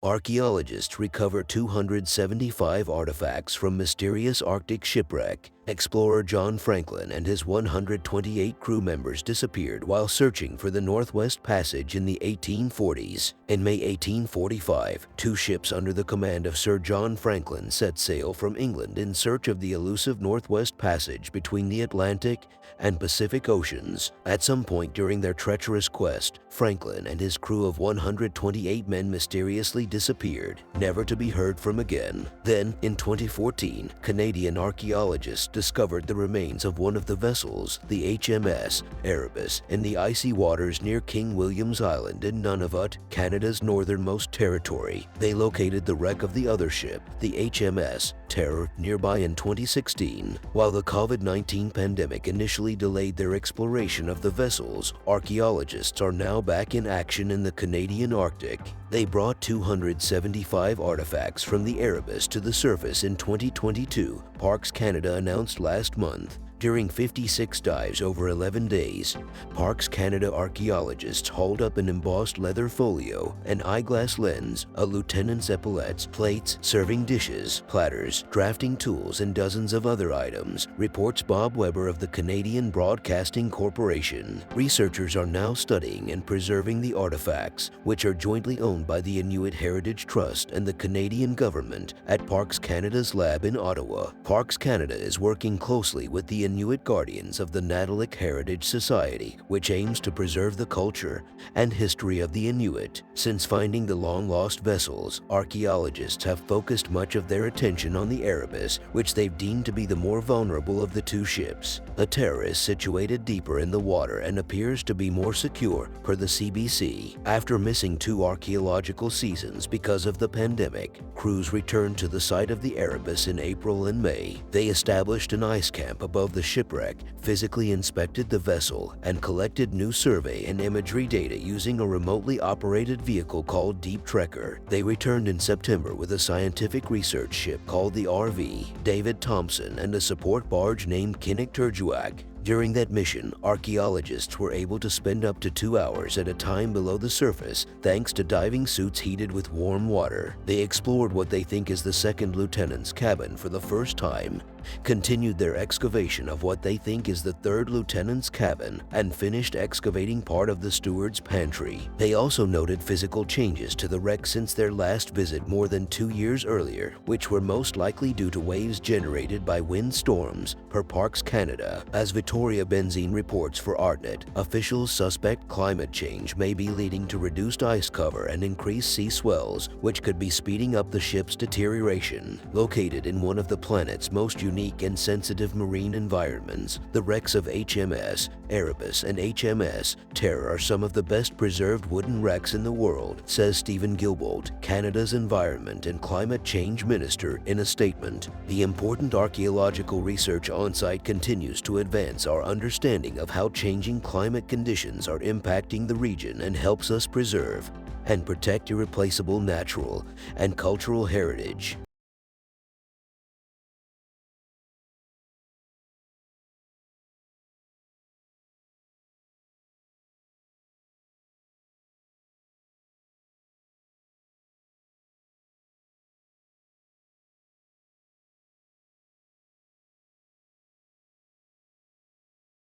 Archaeologists recover 275 artifacts from mysterious Arctic shipwreck. Explorer John Franklin and his 128 crew members disappeared while searching for the Northwest Passage in the 1840s. In May 1845, two ships under the command of Sir John Franklin set sail from England in search of the elusive Northwest Passage between the Atlantic and Pacific Oceans. At some point during their treacherous quest, Franklin and his crew of 128 men mysteriously disappeared, never to be heard from again. Then, in 2014, Canadian archaeologists discovered the remains of one of the vessels, the H.M.S. Erebus, in the icy waters near King William's Island in Nunavut, Canada's northernmost territory. They located the wreck of the other ship, the H.M.S. Terror, nearby in 2016. While the COVID-19 pandemic initially delayed their exploration of the vessels, archaeologists are now back in action in the Canadian Arctic. They brought 275 artifacts from the Erebus to the surface in 2022, Parks Canada announced last month. During 56 dives over 11 days, Parks Canada archaeologists hauled up an embossed leather folio, an eyeglass lens, a lieutenant's epaulettes, plates, serving dishes, platters, drafting tools, and dozens of other items, reports Bob Weber of the Canadian Broadcasting Corporation. Researchers are now studying and preserving the artifacts, which are jointly owned by the Inuit Heritage Trust and the Canadian government at Parks Canada's lab in Ottawa. Parks Canada is working closely with the Inuit Guardians of the Nunavut Heritage Society, which aims to preserve the culture and history of the Inuit. Since finding the long-lost vessels, archaeologists have focused much of their attention on the Erebus, which they've deemed to be the more vulnerable of the two ships. The Terror is situated deeper in the water and appears to be more secure, per the CBC. After missing 2 archaeological seasons because of the pandemic, crews returned to the site of the Erebus in April and May. They established an ice camp above the shipwreck, physically inspected the vessel, and collected new survey and imagery data using a remotely operated vehicle called Deep Trekker. They returned in September with a scientific research ship called the RV, David Thompson, and a support barge named Kinnick Turjuak. During that mission, archaeologists were able to spend up to 2 hours at a time below the surface thanks to diving suits heated with warm water. They explored what they think is the second lieutenant's cabin for the first time, continued their excavation of what they think is the third lieutenant's cabin, and finished excavating part of the steward's pantry. They also noted physical changes to the wreck since their last visit more than 2 years earlier, which were most likely due to waves generated by wind storms, per Parks Canada. As Victoria Benzine reports for Artnet, officials suspect climate change may be leading to reduced ice cover and increased sea swells, which could be speeding up the ship's deterioration. Located in one of the planet's most unique and sensitive marine environments, the wrecks of H.M.S. Erebus and H.M.S. Terror are some of the best preserved wooden wrecks in the world, says Stephen Gilbolt, Canada's Environment and Climate Change Minister, in a statement. The important archaeological research on-site continues to advance our understanding of how changing climate conditions are impacting the region and helps us preserve and protect irreplaceable natural and cultural heritage.